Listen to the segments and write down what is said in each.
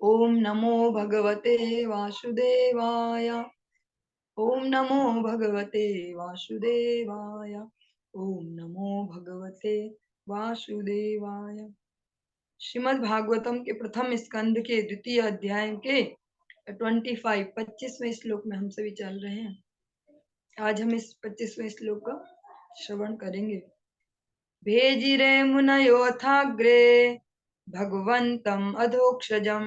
ओम नमो भगवते वासुदेवाय। ओम नमो भगवते वासुदेवाय। ओम नमो भगवते वासुदेवाय। श्रीमद् भागवतम के प्रथम स्कंद के द्वितीय अध्याय के 25वें श्लोक में हम सभी चल रहे हैं। आज हम इस 25वें श्लोक का श्रवण करेंगे। भेजिरे मुनयोथाग्रे भगवन्तम अधोक्षजम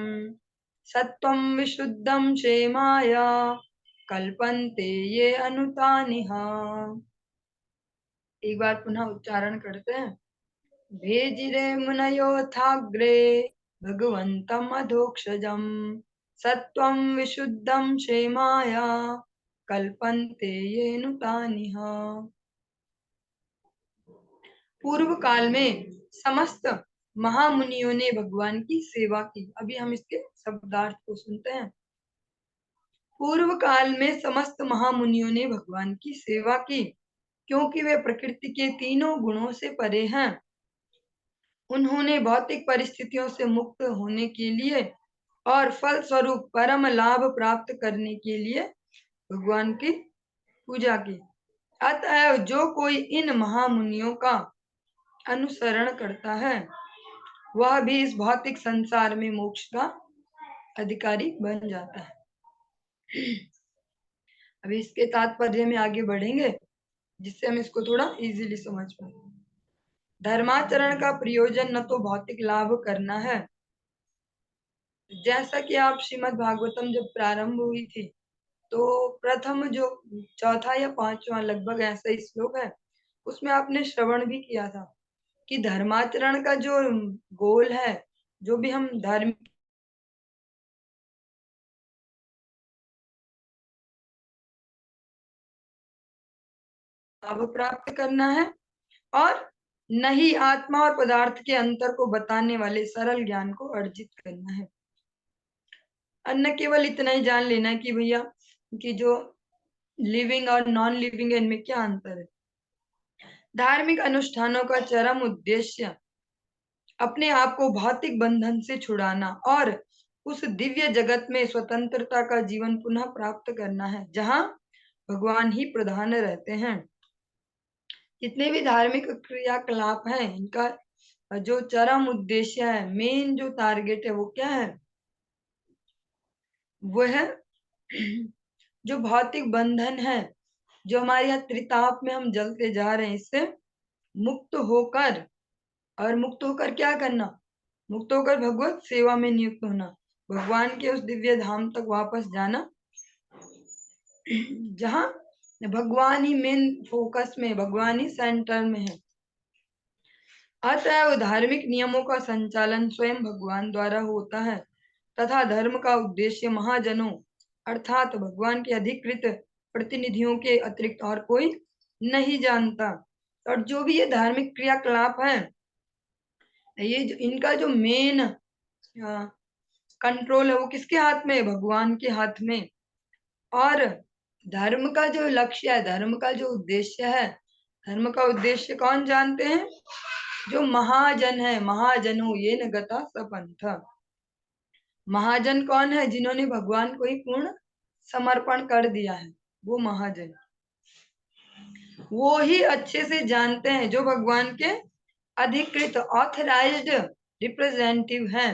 सत्वं विशुद्धं क्षेमाय कल्पन्ते ये अनुतानिह। एक बार पुनः उच्चारण करते हैं। भेजिरे मुनयोथाग्रे भगवन्तम अधोक्षजम सत्वं विशुद्धं क्षेमाय कल्पन्ते ये अनुतानिह। पूर्व काल में समस्त महामुनियों ने भगवान की सेवा की। अभी हम इसके शब्दार्थ को सुनते हैं। पूर्व काल में समस्त महामुनियों ने भगवान की सेवा की, क्योंकि वे प्रकृति के तीनों गुणों से परे हैं। उन्होंने भौतिक परिस्थितियों से मुक्त होने के लिए और फल स्वरूप परम लाभ प्राप्त करने के लिए भगवान की पूजा की। अतएव जो कोई इन महामुनियों का अनुसरण करता है वह भी इस भौतिक संसार में मोक्ष का अधिकारी बन जाता है। अभी इसके तात्पर्य में आगे बढ़ेंगे, जिससे हम इसको थोड़ा इजीली समझ पाए। धर्माचरण का प्रयोजन न तो भौतिक लाभ करना है, जैसा कि आप श्रीमद् भागवतम जब प्रारंभ हुई थी तो प्रथम जो चौथा या पांचवा लगभग ऐसा ही श्लोक है, उसमें आपने श्रवण भी किया था कि धर्माचरण का जो गोल है, जो भी हम धर्म लाभ प्राप्त करना है और न ही आत्मा और पदार्थ के अंतर को बताने वाले सरल ज्ञान को अर्जित करना है। अन्य केवल इतना ही जान लेना है कि भैया कि जो लिविंग और नॉन लिविंग है, इनमें क्या अंतर है। धार्मिक अनुष्ठानों का चरम उद्देश्य अपने आप को भौतिक बंधन से छुड़ाना और उस दिव्य जगत में स्वतंत्रता का जीवन पुनः प्राप्त करना है, जहां भगवान ही प्रधान रहते हैं। जितने भी धार्मिक क्रियाकलाप हैं, इनका जो चरम उद्देश्य है, मेन जो टारगेट है, वो क्या है? वो है जो भौतिक बंधन है, जो हमारे यहाँ त्रिताप में हम जलते जा रहे हैं, इससे मुक्त होकर, और मुक्त होकर क्या करना? मुक्त होकर भगवत सेवा में नियुक्त होना, भगवान के उस दिव्य धाम तक वापस जाना, जहां भगवान ही मेन फोकस में, भगवान ही सेंटर में है। अतः धार्मिक नियमों का संचालन स्वयं भगवान द्वारा होता है तथा धर्म का उद्देश्य महाजनों अर्थात भगवान के अधिकृत प्रतिनिधियों के अतिरिक्त और कोई नहीं जानता। और जो भी ये धार्मिक क्रियाकलाप है, ये इनका जो मेन कंट्रोल है वो किसके हाथ में है? भगवान के हाथ में। और धर्म का जो लक्ष्य है, धर्म का जो उद्देश्य है, धर्म का उद्देश्य कौन जानते हैं? जो महाजन है। महाजनों ये न गता सपंथ। महाजन कौन है? जिन्होंने भगवान को ही पूर्ण समर्पण कर दिया है, वो महाजन। वो ही अच्छे से जानते हैं, जो भगवान के अधिकृत ऑथराइज्ड रिप्रेजेंटेटिव हैं।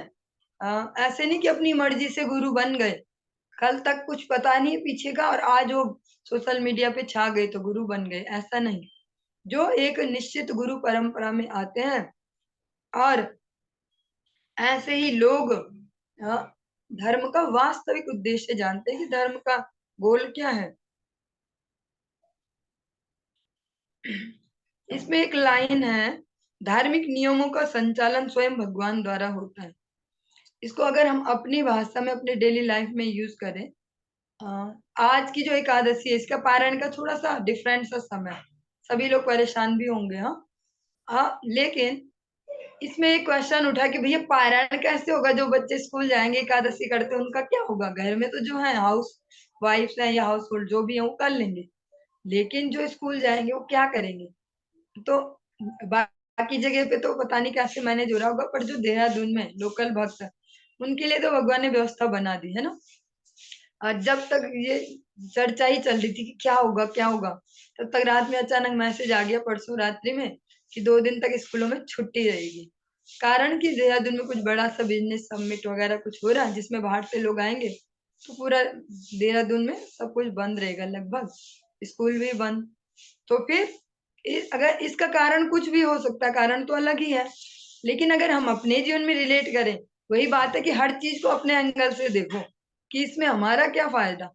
ऐसे नहीं कि अपनी मर्जी से गुरु बन गए, कल तक कुछ पता नहीं पीछे का और आज वो सोशल मीडिया पे छा गए तो गुरु बन गए, ऐसा नहीं। जो एक निश्चित गुरु परंपरा में आते हैं, और ऐसे ही लोग धर्म का वास्तविक उद्देश्य जानते हैं कि धर्म का गोल क्या है। इसमें एक लाइन है, धार्मिक नियमों का संचालन स्वयं भगवान द्वारा होता है। इसको अगर हम अपनी भाषा में अपने डेली लाइफ में यूज करें, आज की जो एकादशी है, इसका पारायण का थोड़ा सा डिफरेंट सा समय, सभी लोग परेशान भी होंगे। हाँ, लेकिन इसमें एक क्वेश्चन उठा कि भैया पारायण कैसे होगा? जो बच्चे स्कूल जाएंगे, एकादशी करते हैं, उनका क्या होगा? घर में तो जो है हाउस वाइफ्स हैं या हाउस होल्ड जो भी है वो कर लेंगे, लेकिन जो स्कूल जाएंगे वो क्या करेंगे? तो बाकी जगह पे तो पता नहीं कैसे मैनेज हो रहा होगा, पर जो देहरादून में लोकल भक्त है उनके लिए तो भगवान ने व्यवस्था बना दी है ना। जब तक ये चर्चा ही चल रही थी कि क्या होगा क्या होगा, तब तक रात में अचानक मैसेज आ गया परसों रात्रि में कि 2 दिन तक स्कूलों में छुट्टी रहेगी। कारण कि देहरादून में कुछ बड़ा सा बिजनेस समिट वगैरह कुछ हो रहा है जिसमें बाहर से लोग आएंगे, तो पूरा देहरादून में सब कुछ बंद रहेगा लगभग, स्कूल भी बंद। तो फिर अगर इसका कारण कुछ भी हो सकता है, कारण तो अलग ही है, लेकिन अगर हम अपने जीवन में रिलेट करें, वही बात है कि हर चीज को अपने एंगल से देखो कि इसमें हमारा क्या फायदा।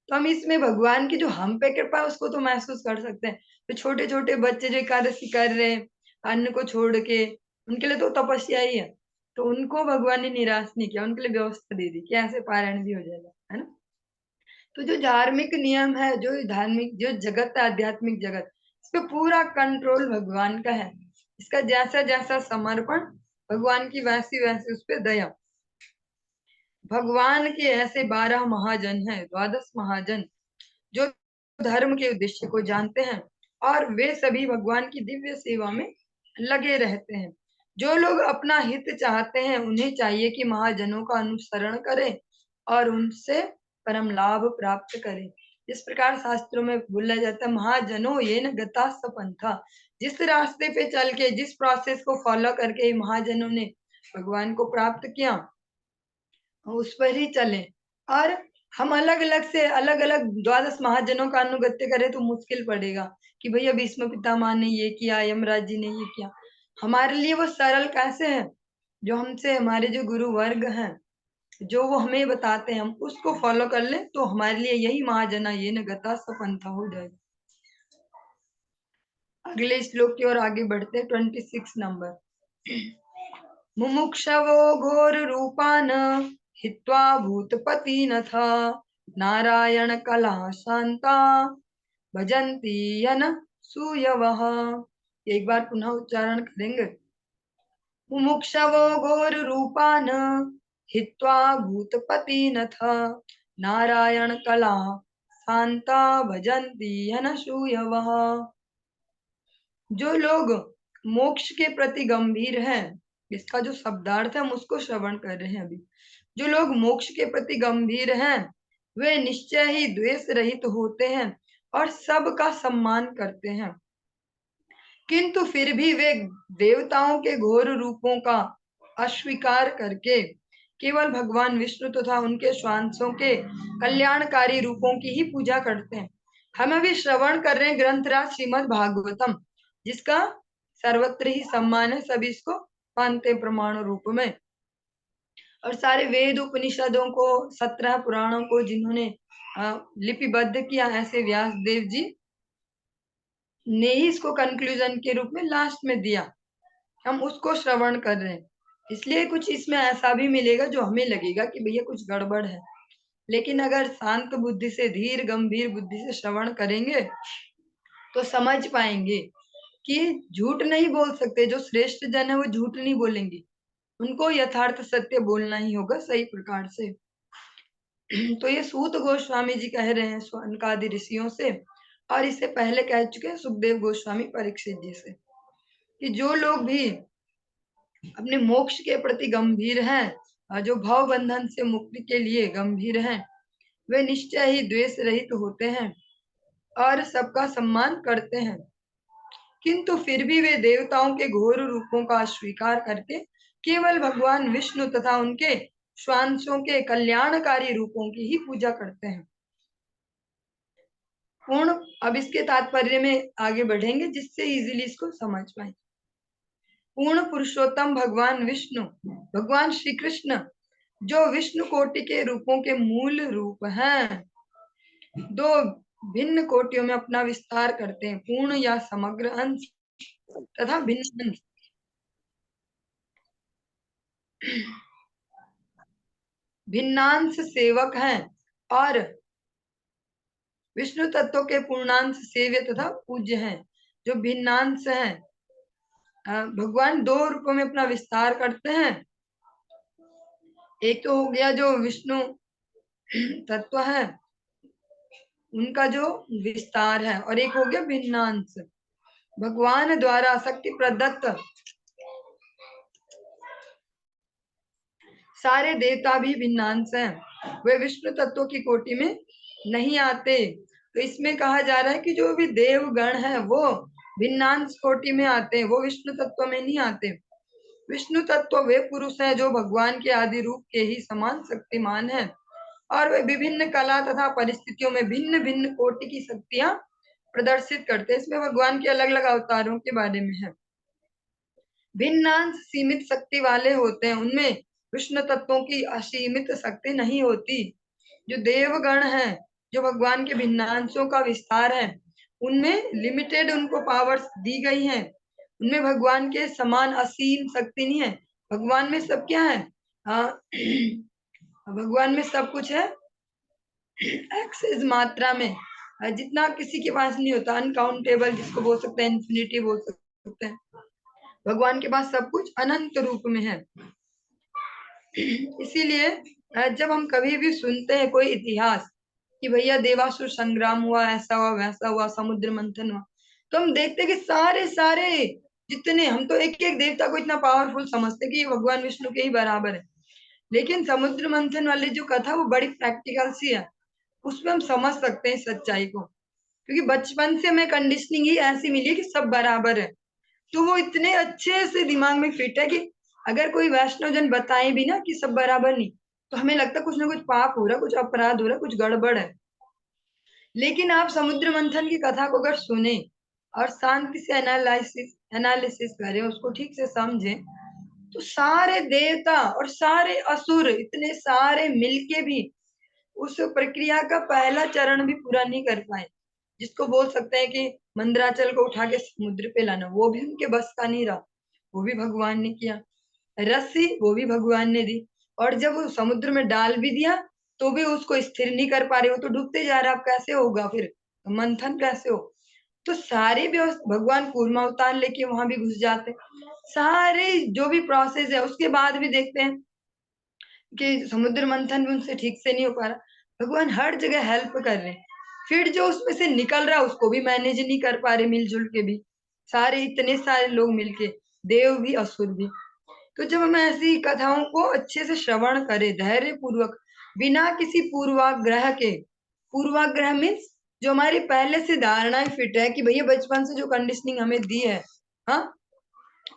तो हम इसमें भगवान की जो हम पे कृपा है उसको तो महसूस कर सकते हैं। तो छोटे छोटे बच्चे जो एकादशी कर रहे हैं अन्न को छोड़ के, उनके लिए तो तपस्या ही है, तो उनको भगवान ने निराश नहीं किया, उनके लिए व्यवस्था दे दी कि ऐसे पारायण भी हो जाएगा, है ना। तो जो धार्मिक नियम है, जो धार्मिक जो जगत है, आध्यात्मिक जगत, इस पे पूरा कंट्रोल भगवान का है। इसका जैसा जैसा समर्पण, भगवान की वैसी वैसी उस पे दया। भगवान के ऐसे 12 महाजन हैं, 12 महाजन, जो धर्म के उद्देश्य को जानते हैं और वे सभी भगवान की दिव्य सेवा में लगे रहते हैं। जो लोग अपना हित चाहते हैं उन्हें चाहिए कि महाजनों का अनुसरण करें और उनसे परम लाभ प्राप्त करें। इस प्रकार शास्त्रों में बोला जाता है, महाजनों ये न गता सपंथा। जिस रास्ते पे चल के, जिस प्रोसेस को फॉलो करके महाजनों ने भगवान को प्राप्त किया, उस पर ही चलें। और हम अलग अलग से अलग अलग 12 महाजनों का अनुगत्य करें तो मुश्किल पड़ेगा कि भैया भीष्म पितामह ने ये किया, यमराज जी ने ये किया। हमारे लिए वो सरल कैसे है, जो हमसे हमारे जो गुरु वर्ग हैं, जो वो हमें बताते हैं, हम उसको फॉलो कर लें तो हमारे लिए यही महाजना ये न गता सपंथा हो जाएगा। अगले श्लोक की ओर आगे बढ़ते, 26 नंबर। मुमुक्षवो घोर रूपान हित्वा भूतपतिनथ नारायण कला शांता भजन्ति यन सूयवः। एक बार पुनः उच्चारण करेंगे। मुमुक्षवो घोर रूपान हित्वा भूतपतिनथ नारायण कला शांता भजन्ति यन सूयवः। जो लोग मोक्ष के प्रति गंभीर हैं, इसका जो शब्दार्थ है हम उसको श्रवण कर रहे हैं अभी। जो लोग मोक्ष के प्रति गंभीर हैं वे निश्चय ही द्वेष रहित होते हैं और सबका सम्मान करते हैं, किंतु फिर भी वे देवताओं के घोर रूपों का अस्वीकार करके केवल भगवान विष्णु तथा उनके श्वांसों के कल्याणकारी रूपों की ही पूजा करते हैं। हम अभी श्रवण कर रहे हैं ग्रंथराज श्रीमद् भागवतम, जिसका सर्वत्र ही सम्मान है, सभी इसको मानते प्रमाण रूप में। और सारे वेद उपनिषदों को, 17 पुराणों को जिन्होंने लिपिबद्ध किया, ऐसे व्यास देव जी ने ही इसको कंक्लूजन के रूप में लास्ट में दिया, हम उसको श्रवण कर रहे हैं। इसलिए कुछ इसमें ऐसा भी मिलेगा जो हमें लगेगा कि भैया कुछ गड़बड़ है, लेकिन अगर शांत बुद्धि से, धीर गंभीर बुद्धि से श्रवण करेंगे तो समझ पाएंगे कि झूठ नहीं बोल सकते। जो श्रेष्ठ जन है वो झूठ नहीं बोलेंगे, उनको यथार्थ सत्य बोलना ही होगा सही प्रकार से। तो ये सूत गोस्वामी जी कह रहे हैं शौनकादि ऋषियों से, और इससे पहले कह चुके हैं सुखदेव गोस्वामी परीक्षित जी से, कि जो लोग भी अपने मोक्ष के प्रति गंभीर हैं और जो भाव बंधन से मुक्ति के लिए गंभीर हैं, वे निश्चय ही द्वेष रहित होते हैं और सबका सम्मान करते हैं, किंतु फिर भी वे देवताओं के घोर रूपों का स्वीकार करके केवल भगवान विष्णु तथा उनके श्वांसों के कल्याणकारी रूपों की ही पूजा करते हैं। पूर्ण, अब इसके तात्पर्य में आगे बढ़ेंगे जिससे इजीली इसको समझ पाए। पूर्ण पुरुषोत्तम भगवान विष्णु, भगवान श्री कृष्ण, जो विष्णु कोटि के रूपों के मूल रूप हैं, दो भिन्न कोटियों में अपना विस्तार करते हैं, पूर्ण या समग्र अंश तथा भिन्न अंश। भिन्नांश सेवक हैं और विष्णु तत्व के पूर्णांश सेव्य तथा पूज्य हैं। जो भिन्नांश हैं, भगवान 2 रूपों में अपना विस्तार करते हैं। एक तो हो गया जो विष्णु तत्व है उनका जो विस्तार है, और एक हो गया भिन्नांश, भगवान द्वारा शक्ति प्रदत्त सारे देवता भी भिन्नांश हैं, वे विष्णु तत्व की कोटि में नहीं आते। तो इसमें कहा जा रहा है कि जो भी देवगण है वो भिन्नांश कोटि में आते हैं, वो विष्णु तत्व में नहीं आते। विष्णु तत्व वे पुरुष हैं जो भगवान के आदि रूप के ही समान शक्तिमान हैं, और वे विभिन्न कला तथा परिस्थितियों में भिन्न भिन्न कोटि की शक्तियां प्रदर्शित करते हैं। इसमें भगवान के अलग अलग अवतारों के बारे में है। भिन्नांश सीमित शक्ति वाले होते हैं, उनमें विष्णु तत्वों की असीमित शक्ति नहीं होती। जो देवगण हैं, जो भगवान के भिन्नांशों का विस्तार है, उनमें लिमिटेड उनको पावर्स दी गई हैं। उनमें भगवान के समान असीम शक्ति नहीं है। भगवान में सब क्या है? भगवान में सब कुछ है एक्सेस मात्रा में, जितना किसी के पास नहीं होता, अनकाउंटेबल जिसको बोल सकते हैं, इन्फिनिटी बोल सकते हैं। भगवान के पास सब कुछ अनंत रूप में है। इसीलिए जब हम कभी भी सुनते हैं कोई इतिहास कि भैया देवासुर संग्राम हुआ, ऐसा हुआ, वैसा हुआ, समुद्र मंथन हुआ, तो हम देखते कि सारे सारे जितने, हम तो एक एक देवता को इतना पावरफुल समझते कि ये भगवान विष्णु के ही बराबर है। लेकिन समुद्र मंथन वाली जो कथा वो बड़ी प्रैक्टिकल सी है, उसमें हम समझ सकते हैं सच्चाई को, क्योंकि बचपन से हमें कंडीशनिंग ही ऐसी मिली है कि सब बराबर है। तो वो इतने अच्छे से दिमाग में फिट है कि अगर कोई वैष्णव जन बताए भी ना कि सब बराबर नहीं, तो हमें लगता कुछ ना कुछ पाप हो रहा, कुछ अपराध हो रहा, कुछ गड़बड़ है। लेकिन आप समुद्र मंथन की कथा को अगर सुने और शांति से एनालिसिस करें, उसको ठीक से समझें, तो सारे देवता और सारे असुर इतने सारे मिलके भी उस प्रक्रिया का पहला चरण भी पूरा नहीं कर पाए, जिसको बोल सकते हैं कि मंदराचल को उठा के समुद्र पे लाना, वो भी उनके बस का नहीं रहा, वो भी भगवान ने किया। रस्सी वो भी भगवान ने दी, और जब वो समुद्र में डाल भी दिया तो भी उसको स्थिर नहीं कर पा रहे, वो तो डूबते जा रहा, अब कैसे होगा फिर मंथन, कैसे हो? तो सारी व्यवस्था, भगवान कूर्मा अवतार लेके वहां भी घुस जाते, सारे जो भी प्रोसेस है, उसके बाद भी देखते हैं कि समुद्र मंथन भी उनसे ठीक से नहीं हो पा रहा। भगवान हर जगह हेल्प कर रहे हैं, फिर जो उसमें से निकल रहा है उसको भी मैनेज नहीं कर पा रहे, मिलजुल के भी सारे, इतने सारे लोग मिलके, देव भी असुर भी। तो जब हम ऐसी कथाओं को अच्छे से श्रवण करें धैर्य पूर्वक, बिना किसी पूर्वाग्रह के, पूर्वाग्रह मीन्स जो हमारी पहले से धारणाएं फिट है कि भैया बचपन से जो कंडीशनिंग हमें दी है, हाँ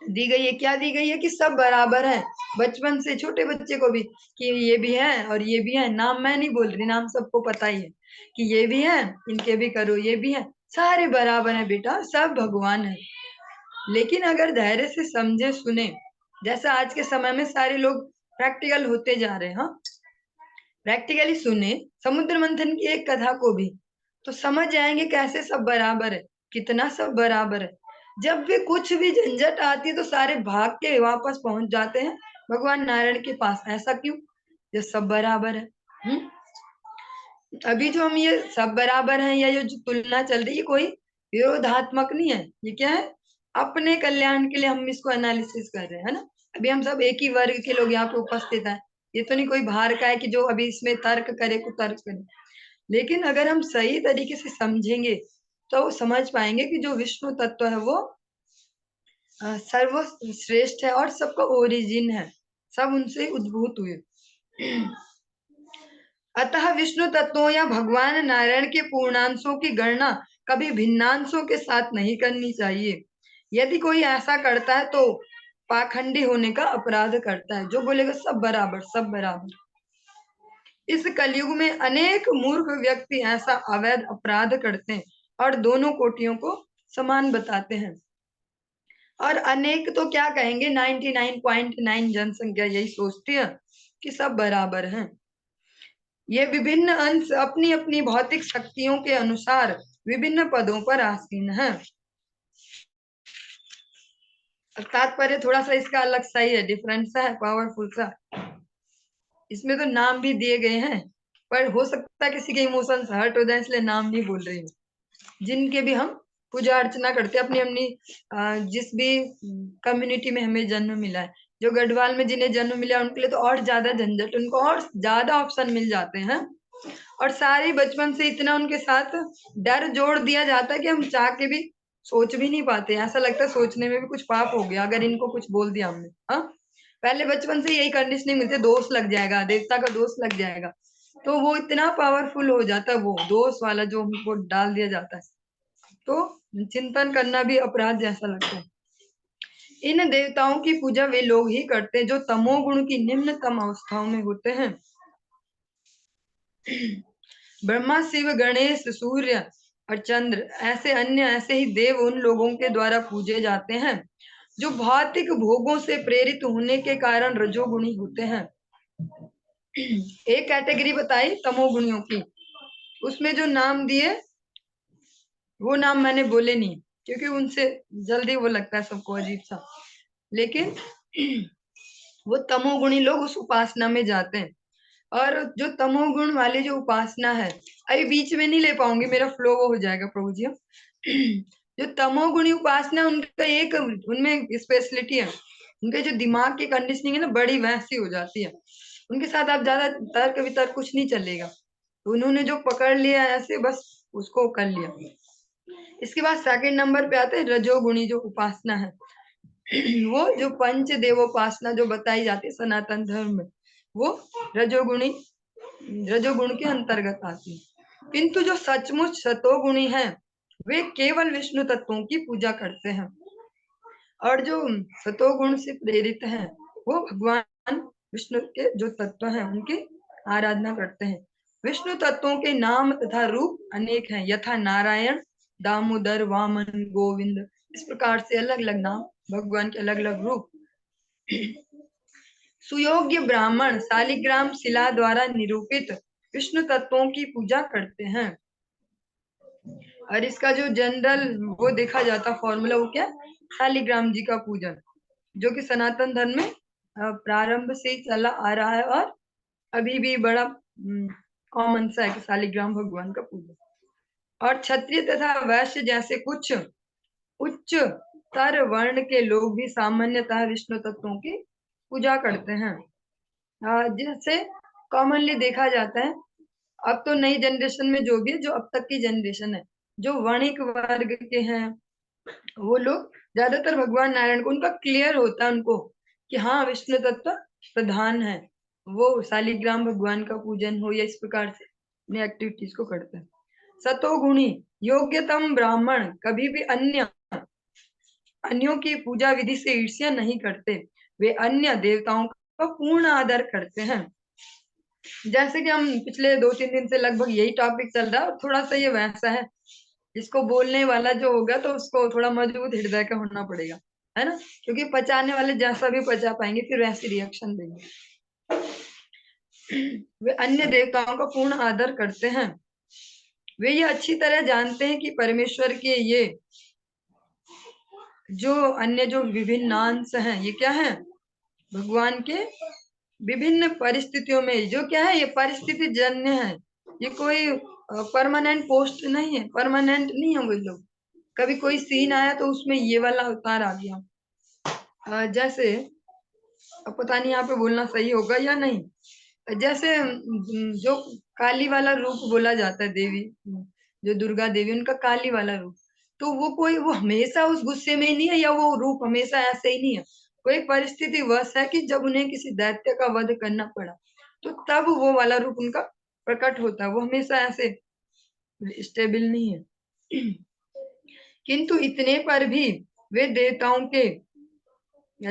दी गई है, क्या दी गई है कि सब बराबर है, बचपन से छोटे बच्चे को भी कि ये भी है और ये भी है, नाम मैं नहीं बोल रही, नाम सबको पता ही है कि ये भी है, इनके भी करो, ये भी है, सारे बराबर है बेटा, सब भगवान है। लेकिन अगर धैर्य से समझे सुने, जैसा आज के समय में सारे लोग प्रैक्टिकल होते जा रहे हैं, हाँ प्रैक्टिकली सुने समुद्र मंथन की एक कथा को भी, तो समझ जाएंगे कैसे सब बराबर है, कितना सब बराबर है। जब भी कुछ भी झंझट आती है तो सारे भाग के वापस पहुंच जाते हैं भगवान नारायण के पास। ऐसा क्यों? ये सब बराबर है। अभी जो हम ये सब बराबर हैं, या ये जो तुलना चल रही है, कोई विरोधात्मक नहीं है, ये क्या है, अपने कल्याण के लिए हम इसको एनालिसिस कर रहे हैं, है ना। अभी हम सब एक ही वर्ग के लोग यहाँ पे उपस्थित हैं, ये तो नहीं कोई बाहर का है कि जो अभी इसमें तर्क करे, कुतर्क करे। लेकिन अगर हम सही तरीके से समझेंगे तो समझ पाएंगे कि जो विष्णु तत्व है वो सर्वश्रेष्ठ है और सबका ओरिजिन है, सब उनसे उद्भूत हुए। अतः विष्णु तत्वों या भगवान नारायण के पूर्णांशों की गणना कभी भिन्नांशों के साथ नहीं करनी चाहिए। यदि कोई ऐसा करता है तो पाखंडी होने का अपराध करता है, जो बोलेगा सब बराबर सब बराबर। इस कलयुग में अनेक मूर्ख व्यक्ति ऐसा अवैध अपराध करते हैं और दोनों कोटियों को समान बताते हैं। और अनेक तो क्या कहेंगे, 99.9 जनसंख्या यही सोचती है कि सब बराबर हैं। ये विभिन्न अंश अपनी अपनी भौतिक शक्तियों के अनुसार विभिन्न पदों पर आसीन हैं। तात्पर्य थोड़ा सा इसका अलग सा ही है, डिफरेंट सा है, पावरफुल सा। इसमें तो नाम भी दिए गए हैं, पर हो सकता है किसी के इमोशंस हर्ट हो जाए, इसलिए नाम नहीं बोल रही हूँ। जिनके भी हम पूजा अर्चना करते हैं अपनी अपनी, जिस भी कम्युनिटी में हमें जन्म मिला है, जो गढ़वाल में जिन्हें जन्म मिला उनके लिए तो और ज्यादा झंझट, उनको और ज्यादा ऑप्शन मिल जाते हैं, और सारी बचपन से इतना उनके साथ डर जोड़ दिया जाता है कि हम चाह के भी सोच भी नहीं पाते, ऐसा लगता है सोचने में भी कुछ पाप हो गया अगर इनको कुछ बोल दिया हमने, हाँ। पहले बचपन से यही कंडीशनिंग मिलती है, दोष लग जाएगा, देवता का दोष लग जाएगा, तो वो इतना पावरफुल हो जाता है, वो दोष वाला जो हमको डाल दिया जाता है, तो चिंतन करना भी अपराध जैसा लगता है। इन देवताओं की पूजा वे लोग ही करते हैं जो तमोगुण की निम्नतम अवस्थाओं में होते हैं। ब्रह्मा, शिव, गणेश, सूर्य और चंद्र ऐसे ही देव उन लोगों के द्वारा पूजे जाते हैं जो भौतिक भोगों से प्रेरित होने के कारण रजोगुणी होते हैं। एक कैटेगरी बताई तमोगुणियों की, उसमें जो नाम दिए वो नाम मैंने बोले नहीं, क्योंकि उनसे जल्दी वो लगता है सबको अजीब सा, लेकिन वो तमोगुणी लोग उस उपासना में जाते हैं। और जो तमोगुण वाली जो उपासना है, अभी बीच में नहीं ले पाऊंगी, मेरा फ्लो वो हो जाएगा प्रभु जी। जो तमोगुणी उपासना, उनका एक उनमें स्पेशलिटी है, उनके जो दिमाग की कंडीशनिंग है ना, बड़ी वैसी हो जाती है, उनके साथ आप ज्यादा तर्क वितर्क कुछ नहीं चलेगा, तो उन्होंने जो पकड़ लिया ऐसे बस उसको कर लिया। इसके बाद सेकंड नंबर पे आते हैं रजोगुणी जो उपासना है। वो जो पंच देवोपासना जो बताई जाती है सनातन धर्म में, वो रजोगुणी रजोगुण के अंतर्गत आती है। किंतु जो सचमुच सतोगुणी हैं, वे केवल विष्णु तत्वों की पूजा करते हैं, और जो सतोगुण से प्रेरित हैं, वो भगवान विष्णु के जो तत्व हैं उनकी आराधना करते हैं। विष्णु तत्वों के नाम तथा रूप अनेक हैं, यथा नारायण, दामोदर, वामन, गोविंद, इस प्रकार से अलग अलग नाम, भगवान के अलग अलग रूप। सुयोग्य ब्राह्मण शालिग्राम शिला द्वारा निरूपित विष्णु तत्वों की पूजा करते हैं। और इसका जो जनरल वो देखा जाता फॉर्मूला, वो क्या, शालिग्राम जी का पूजन, जो कि सनातन धर्म में प्रारंभ से ही चला आ रहा है और अभी भी बड़ा कॉमन सा है कि शालिग्राम भगवान का पूजन। और क्षत्रिय तथा वैश्य जैसे कुछ उच्च तर वर्ण के लोग भी सामान्यतः विष्णु तत्वों की पूजा करते हैं। जैसे कॉमनली देखा जाता है, अब तो नई जनरेशन में जो भी है, जो अब तक की जनरेशन है, जो वणिक वर्ग के हैं, वो लोग ज्यादातर भगवान नारायण को, उनका क्लियर होता है उनको कि हाँ विष्णु तत्व प्रधान है, वो शालिग्राम भगवान का पूजन हो या इस प्रकार से अपनी एक्टिविटीज को करते हैं। सतोगुणी योग्यतम ब्राह्मण कभी भी अन्यों की पूजा विधि से ईर्ष्या नहीं करते, वे अन्य देवताओं का पूर्ण आदर करते हैं। जैसे कि हम पिछले 2-3 दिन से लगभग यही टॉपिक चल रहा है, और थोड़ा सा ये वैसा है, जिसको बोलने वाला जो होगा तो उसको थोड़ा मजबूत हृदय का होना पड़ेगा, है ना, क्योंकि पचाने वाले जैसा भी पचा पाएंगे फिर वैसी रिएक्शन देंगे। वे अन्य देवताओं का पूर्ण आदर करते हैं। वे ये अच्छी तरह जानते हैं कि परमेश्वर के ये जो अन्य जो विभिन्न अंश हैं, ये क्या है, भगवान के विभिन्न परिस्थितियों में जो क्या है, ये परिस्थिति जन्य है, ये कोई परमानेंट पोस्ट नहीं है, परमानेंट नहीं है। वो लोग कभी कोई सीन आया तो उसमें ये वाला अवतार आ गया, जैसे अब पता नहीं यहाँ पे बोलना सही होगा या नहीं, जैसे जो काली वाला रूप बोला जाता है देवी, जो दुर्गा देवी, उनका काली वाला रूप, तो वो हमेशा उस गुस्से में ही नहीं है, या वो रूप हमेशा ऐसे ही नहीं है, कोई परिस्थिति वश है कि जब उन्हें किसी दैत्य का वध करना पड़ा, तो तब वो वाला रूप उनका प्रकट होता है, वो हमेशा ऐसे स्टेबल नहीं है। किंतु इतने पर भी वे देवताओं के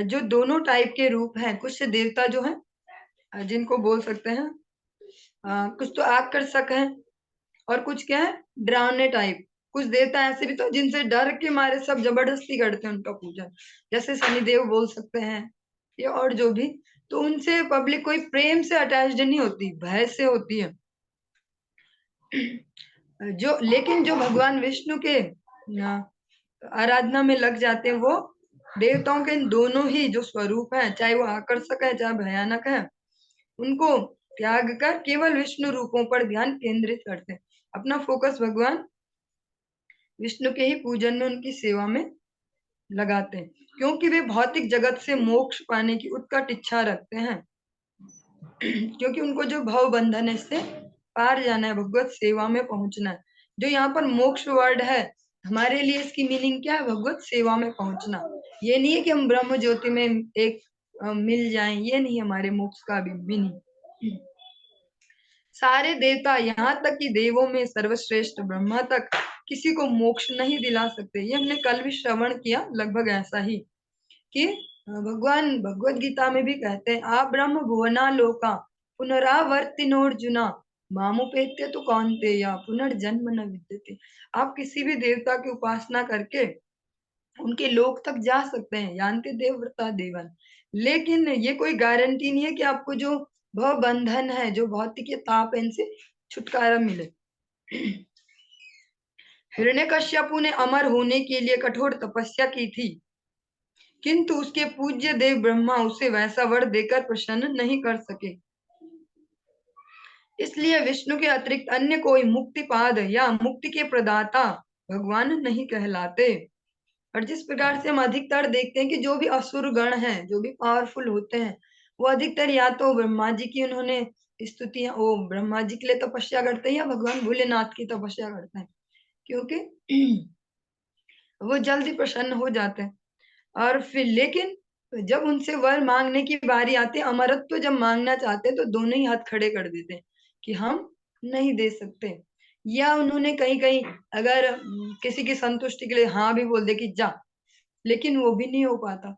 जो दोनों टाइप के रूप हैं, कुछ देवता जो है जिनको बोल सकते हैं कुछ तो आकर्षक है, और कुछ क्या है, डरावने टाइप, कुछ देवता ऐसे भी तो जिनसे डर के मारे सब जबरदस्ती करते हैं उनका पूजन, जैसे शनिदेव बोल सकते हैं, ये और जो भी, तो उनसे पब्लिक कोई प्रेम से अटैच्ड नहीं होती, भय से होती है। जो लेकिन जो भगवान विष्णु के आराधना में लग जाते हैं, वो देवताओं के दोनों ही जो स्वरूप है, चाहे वो आकर्षक है चाहे भयानक है, उनको त्याग कर केवल विष्णु रूपों पर ध्यान केंद्रित करते हैं, अपना फोकस भगवान विष्णु के ही पूजन में, उनकी सेवा में लगाते हैं, क्योंकि वे भौतिक जगत से मोक्ष पाने की उत्कट इच्छा रखते हैं। क्योंकि उनको जो भव बंधन है, इससे पार जाना है, भगवत सेवा में पहुंचना है। जो यहाँ पर मोक्ष वर्ड है, हमारे लिए इसकी मीनिंग क्या है, भगवत सेवा में पहुंचना। ये नहीं है कि हम ब्रह्म ज्योति में एक मिल जाएं, ये नहीं हमारे मोक्ष का भी नहीं। सारे देवता, यहाँ तक कि देवों में सर्वश्रेष्ठ ब्रह्मा तक किसी को मोक्ष नहीं दिला सकते। ये हमने कल भी श्रवण किया, लगभग ऐसा ही कि भगवान भगवत गीता में भी कहते हैं, आ ब्रह्म भुवना लोका पुनरावर्तिनोर्जुना मामुपेत्य तो कौन्तेय पुनर्जन्म न विद्यते। आप किसी भी देवता की उपासना करके उनके लोक तक जा सकते हैं, यान्ति देवव्रता देवन, लेकिन ये कोई गारंटी नहीं है कि आपको जो भव बंधन है, जो भौतिक ताप है, इनसे छुटकारा मिले। हिरण्यकश्यपु ने अमर होने के लिए कठोर तपस्या की थी, किंतु उसके पूज्य देव ब्रह्मा उसे वैसा वर देकर प्रसन्न नहीं कर सके। इसलिए विष्णु के अतिरिक्त अन्य कोई मुक्तिपाद या मुक्ति के प्रदाता भगवान नहीं कहलाते। और जिस प्रकार से हम अधिकतर देखते हैं कि जो भी असुर गण हैं, जो भी पावरफुल होते हैं, वो अधिकतर या तो ब्रह्मा जी की उन्होंने स्तुतियां, वो ब्रह्मा जी के लिए तपस्या करते हैं या भगवान भोलेनाथ की तपस्या करते हैं, क्योंकि वो जल्दी प्रसन्न हो जाते हैं। और फिर लेकिन जब उनसे वर मांगने की बारी आती है, अमरत्व जब मांगना चाहते हैं, तो दोनों ही हाथ खड़े कर देते हैं कि हम नहीं दे सकते। या उन्होंने कहीं कहीं अगर किसी की संतुष्टि के लिए हाँ भी बोल दे कि जा, लेकिन वो भी नहीं हो पाता।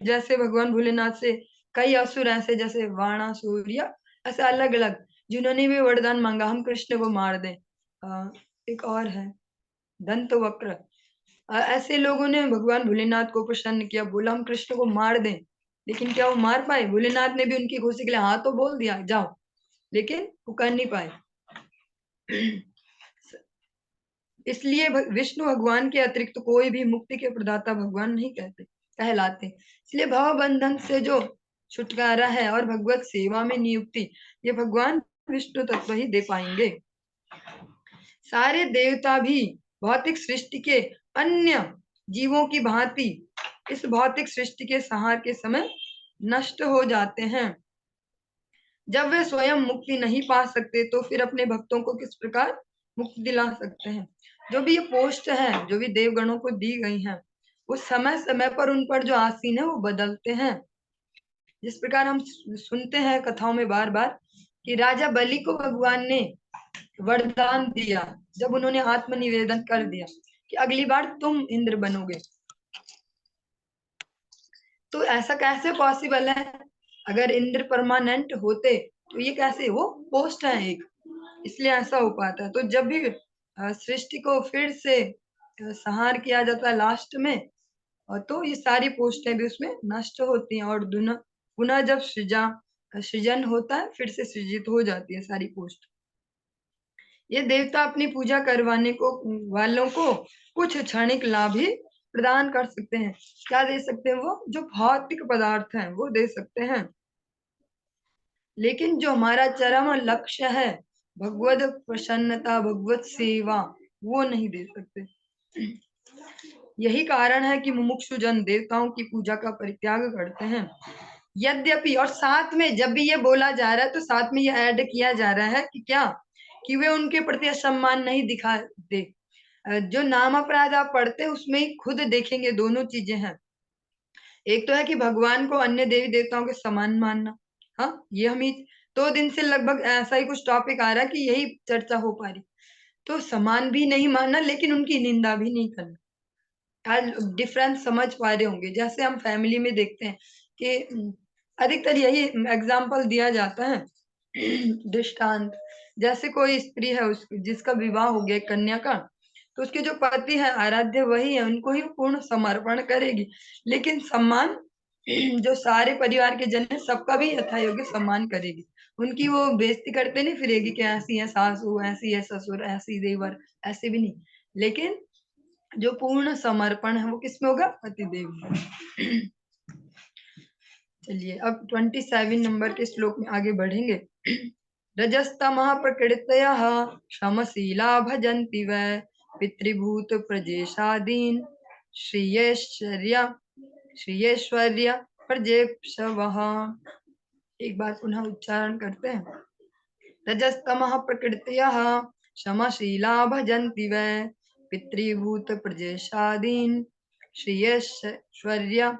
जैसे भगवान भोलेनाथ से कई असुर ऐसे, जैसे वाणासुर या ऐसे अलग अलग, जिन्होंने भी वरदान मांगा हम कृष्ण को मार दें। एक और है दंत वक्र, ऐसे लोगों ने भगवान भोलेनाथ को प्रसन्न किया, बोला हम कृष्ण को मार दें, लेकिन क्या वो मार पाए? भोलेनाथ ने भी उनकी खुशी के लिए हाँ तो बोल दिया जाओ, लेकिन वो कर नहीं पाए। इसलिए विष्णु भगवान के अतिरिक्त तो कोई भी मुक्ति के प्रदाता भगवान नहीं कहलाते। इसलिए भव बंधन से जो छुटकारा है और भगवत सेवा में नियुक्ति, ये भगवान विष्णु तत्व ही दे पाएंगे। सारे देवता भी भौतिक सृष्टि के अन्य जीवों की भांति इस भौतिक सृष्टि के संहार के समय नष्ट हो जाते हैं। जब वे स्वयं मुक्ति नहीं पा सकते, तो फिर अपने भक्तों को किस प्रकार मुक्ति दिला सकते हैं? जो भी ये पोस्ट है, जो भी देवगणों को दी गई है, वो समय समय पर उन पर जो आसीन है वो बदलते हैं। जिस प्रकार हम सुनते हैं कथाओं में बार बार कि राजा बलि को भगवान ने वरदान दिया, जब उन्होंने आत्मनिवेदन कर दिया कि अगली बार तुम इंद्र बनोगे। तो ऐसा कैसे पॉसिबल है? अगर इंद्र परमानेंट होते तो ये कैसे, वो पोस्ट है एक, इसलिए ऐसा हो पाता है। तो जब भी सृष्टि को फिर से संहार किया जाता है लास्ट में, तो ये सारी पोस्टें भी उसमें नष्ट होती हैं, और पुनः जब सृजन होता है, फिर से सृजित हो जाती है सारी पोस्ट। ये देवता अपनी पूजा करवाने को वालों को कुछ क्षणिक लाभ ही प्रदान कर सकते हैं। क्या दे सकते हैं? वो जो भौतिक पदार्थ हैं वो दे सकते हैं, लेकिन जो हमारा चरम लक्ष्य है, भगवत प्रसन्नता, भगवत सेवा, वो नहीं दे सकते। यही कारण है कि मुमुक्षु जन देवताओं की पूजा का परित्याग करते हैं। यद्यपि, और साथ में जब भी ये बोला जा रहा है, तो साथ में ये ऐड किया जा रहा है कि क्या, कि वे उनके प्रति असम्मान नहीं दिखाते। जो नाम अपराध आप पढ़ते हैं उसमें ही खुद देखेंगे दोनों चीजें हैं। एक तो है कि भगवान को अन्य देवी देवताओं के समान मानना, हाँ ये हम 2 दिन से लगभग ऐसा ही कुछ टॉपिक आ रहा है कि यही चर्चा हो पा रही। तो समान भी नहीं मानना, लेकिन उनकी निंदा भी नहीं करना। डिफरेंस समझ पा रहे होंगे। जैसे हम फैमिली में देखते हैं कि अधिकतर यही एग्जाम्पल दिया जाता है, दृष्टांत। जैसे कोई स्त्री है, जिसका विवाह हो गया कन्या का, तो उसके जो पति है आराध्य वही है, उनको ही पूर्ण समर्पण करेगी, लेकिन सम्मान जो सारे परिवार के जन है सबका भी यथायोग्य सम्मान करेगी। उनकी वो बेइज्जती करते नहीं फिरेगी कि ऐसी है सासू, ऐसी है ससुर, ऐसी देवर, ऐसे भी नहीं। लेकिन जो पूर्ण समर्पण है वो किसमें होगा? पतिदेव में। चलिए अब 27 नंबर के श्लोक में आगे बढ़ेंगे। रजस्तमः प्रकृतयः क्षमशीला भजन्ति वै पितृभूत प्रजेशादीन श्रियेश्वर्य श्रियेश्वर्य प्रजेप्सवः। एक बार पुनः उच्चारण करते हैं। रजस्तमः प्रकृतयः क्षमशीला भजन्ति वै पितृभूत प्रजेशादीन श्रियेश्वर्य